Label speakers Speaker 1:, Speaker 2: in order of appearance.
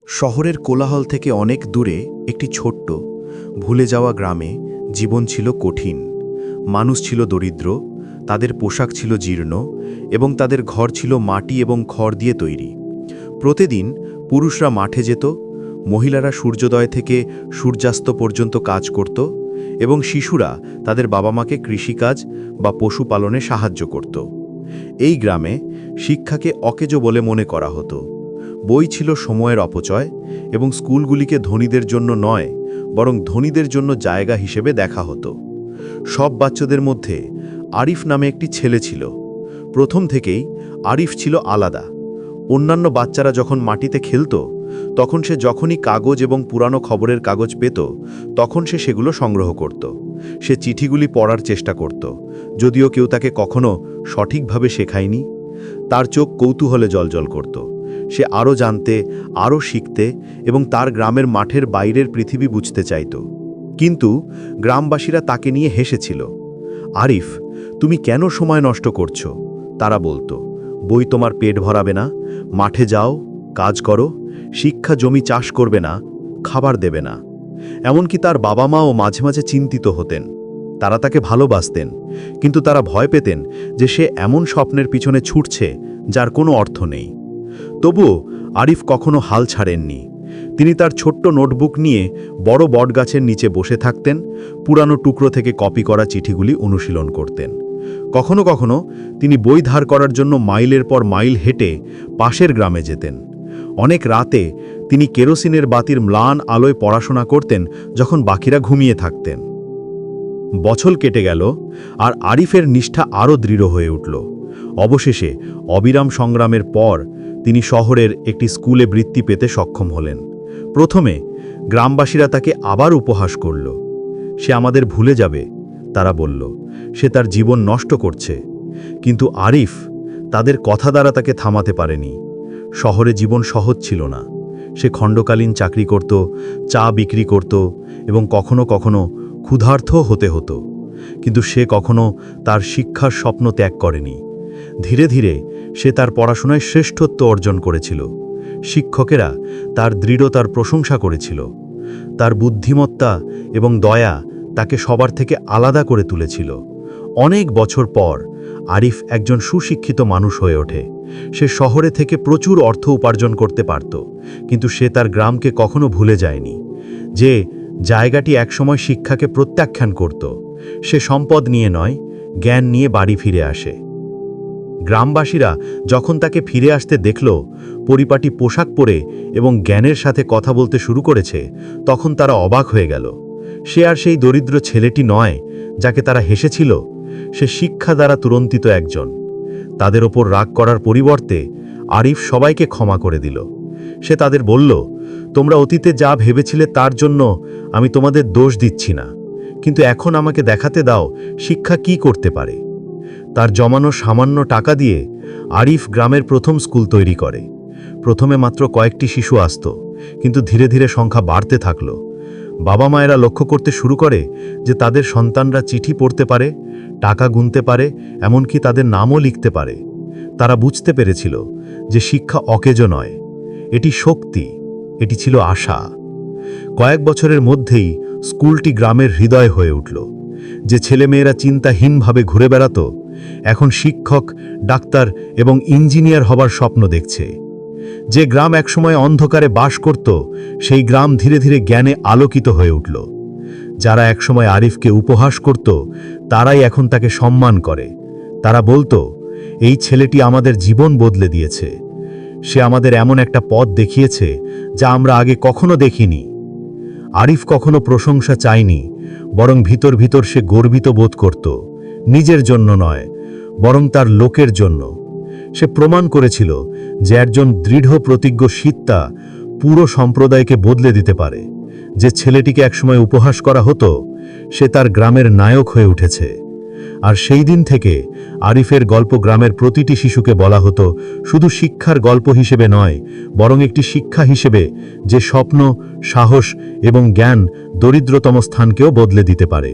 Speaker 1: শহরের কোলাহল থেকে অনেক দূরে একটি ছোট্ট ভুলে যাওয়া গ্রামে জীবন ছিল কঠিন। মানুষ ছিল দরিদ্র, তাদের পোশাক ছিল জীর্ণ এবং তাদের ঘর ছিল মাটি এবং খড় দিয়ে তৈরি। প্রতিদিন পুরুষরা মাঠে যেত, মহিলারা সূর্যোদয় থেকে সূর্যাস্ত পর্যন্ত কাজ করত এবং শিশুরা তাদের বাবা মাকে কৃষিকাজ বা পশুপালনে সাহায্য করত। এই গ্রামে শিক্ষাকে অকেজো বলে মনে করা হতো। বই ছিল সময়ের অপচয় এবং স্কুলগুলিকে ধনীদের জন্য নয়, বরং ধনীদের জন্য জায়গা হিসেবে দেখা হতো। সব বাচ্চাদের মধ্যে আরিফ নামে একটি ছেলে ছিল। প্রথম থেকেই আরিফ ছিল আলাদা। অন্যান্য বাচ্চারা যখন মাটিতে খেলত, তখন সে যখনই কাগজ এবং পুরানো খবরের কাগজ পেত, তখন সে সেগুলো সংগ্রহ করত। সে চিঠিগুলি পড়ার চেষ্টা করত, যদিও কেউ তাকে কখনো সঠিকভাবে শেখায়নি। তার চোখ কৌতূহলে জ্বলজ্বল করত। সে আরও জানতে, আরও শিখতে এবং তার গ্রামের মাঠের বাইরের পৃথিবী বুঝতে চাইত। কিন্তু গ্রামবাসীরা তাকে নিয়ে হেসেছিল। আরিফ, তুমি কেন সময় নষ্ট করছো? তারা বলতো, বই তোমার পেট ভরাবে না, মাঠে যাও, কাজ করো। শিক্ষা জমি চাষ করবে না, খাবার দেবে না। এমনকি তার বাবা মাও মাঝে মাঝে চিন্তিত হতেন। তারা তাকে ভালোবাসতেন, কিন্তু তারা ভয় পেতেন যে সে এমন স্বপ্নের পিছনে ছুটছে যার কোনো অর্থ নেই। তবুও আরিফ কখনো হাল ছাড়েননি। তিনি তার ছোট্ট নোটবুক নিয়ে বড় বটগাছের নিচে বসে থাকতেন, পুরানো টুকরো থেকে কপি করা চিঠিগুলি অনুশীলন করতেন। কখনো কখনো তিনি বই ধার করার জন্য মাইলের পর মাইল হেঁটে পাশের গ্রামে যেতেন। অনেক রাতে তিনি কেরোসিনের বাতির ম্লান আলোয় পড়াশোনা করতেন, যখন বাকিরা ঘুমিয়ে থাকতেন। বছর কেটে গেল, আর আরিফের নিষ্ঠা আরও দৃঢ় হয়ে উঠল। অবশেষে অবিরাম সংগ্রামের পর তিনি শহরের একটি স্কুলে বৃত্তি পেতে সক্ষম হলেন। প্রথমে গ্রামবাসীরা তাকে আবার উপহাস করল। সে আমাদের ভুলে যাবে, তারা বলল। সে তার জীবন নষ্ট করছে। কিন্তু আরিফ তাদের কথা দ্বারা তাকে থামাতে পারেনি। শহরে জীবন সহজ ছিল না। সে খণ্ডকালীন চাকরি করত, চা বিক্রি করত এবং কখনো কখনো ক্ষুধার্তও হতে হতো। কিন্তু সে কখনো তার শিক্ষার স্বপ্ন ত্যাগ করেনি। ধীরে ধীরে সে তার পড়াশোনায় শ্রেষ্ঠত্ব অর্জন করেছিল। শিক্ষকেরা তার দৃঢ়তার প্রশংসা করেছিল। তার বুদ্ধিমত্তা এবং দয়া তাকে সবার থেকে আলাদা করে তুলেছিল। অনেক বছর পর আরিফ একজন সুশিক্ষিত মানুষ হয়ে ওঠে। সে শহরে থেকে প্রচুর অর্থ উপার্জন করতে পারত, কিন্তু সে তার গ্রামকে কখনো ভুলে যায়নি, যে জায়গাটি একসময় শিক্ষাকে প্রত্যাখ্যান করত। সে সম্পদ নিয়ে নয়, জ্ঞান নিয়ে বাড়ি ফিরে আসে। গ্রামবাসীরা যখন তাকে ফিরে আসতে দেখল, পরিপাটি পোশাক পরে এবং জ্ঞানের সাথে কথা বলতে শুরু করেছে, তখন তারা অবাক হয়ে গেল। সে আর সেই দরিদ্র ছেলেটি নয় যাকে তারা হেসেছিল। সে শিক্ষা দ্বারা তুরন্তিত একজন। তাদের ওপর রাগ করার পরিবর্তে আরিফ সবাইকে ক্ষমা করে দিল। সে তাদের বলল, তোমরা অতীতে যা ভেবেছিলে তার জন্য আমি তোমাদের দোষ দিচ্ছি না, কিন্তু এখন আমাকে দেখাতে দাও শিক্ষা কি করতে পারে। তার জমানো সামান্য টাকা দিয়ে আরিফ গ্রামের প্রথম স্কুল তৈরি করে। প্রথমে মাত্র কয়েকটি শিশু আসত, কিন্তু ধীরে ধীরে সংখ্যা বাড়তে থাকল। বাবা মায়েরা লক্ষ্য করতে শুরু করে যে তাদের সন্তানরা চিঠি পড়তে পারে, টাকা গুনতে পারে, এমনকি তাদের নামও লিখতে পারে। তারা বুঝতে পেরেছিল যে শিক্ষা অকেজো নয়, এটি শক্তি, এটি ছিল আশা। কয়েক বছরের মধ্যেই স্কুলটি গ্রামের হৃদয় হয়ে উঠল। যে ছেলেমেয়েরা চিন্তাহীনভাবে ঘুরে বেড়াত, এখন শিক্ষক, ডাক্তার এবং ইঞ্জিনিয়ার হবার স্বপ্ন দেখছে। যে গ্রাম একসময় অন্ধকারে বাস করত, সেই গ্রাম ধীরে ধীরে জ্ঞানে আলোকিত হয়ে উঠল। যারা একসময় আরিফকে উপহাস করত, তারাই এখন তাকে সম্মান করে। তারা বলতো, এই ছেলেটি আমাদের জীবন বদলে দিয়েছে। সে আমাদের এমন একটা পথ দেখিয়েছে যা আমরা আগে কখনো দেখিনি। আরিফ কখনো প্রশংসা চায়নি, বরং ভিতর ভিতর সে গর্বিত বোধ করত। নিজের জন্য নয়, বরং তার লোকের জন্য। সে প্রমাণ করেছিল যে একজন দৃঢ় প্রতিজ্ঞ সিদ্ধা পুরো সম্প্রদায়কে বদলে দিতে পারে। যে ছেলেটিকে একসময় উপহাস করা হতো, সে তার গ্রামের নায়ক হয়ে উঠেছে। আর সেই দিন থেকে আরিফের গল্প গ্রামের প্রতিটি শিশুকে বলা হতো, শুধু শিক্ষার গল্প হিসেবে নয়, বরং একটি শিক্ষা হিসেবে যে স্বপ্ন, সাহস এবং জ্ঞান দরিদ্রতম স্থানকেও বদলে দিতে পারে।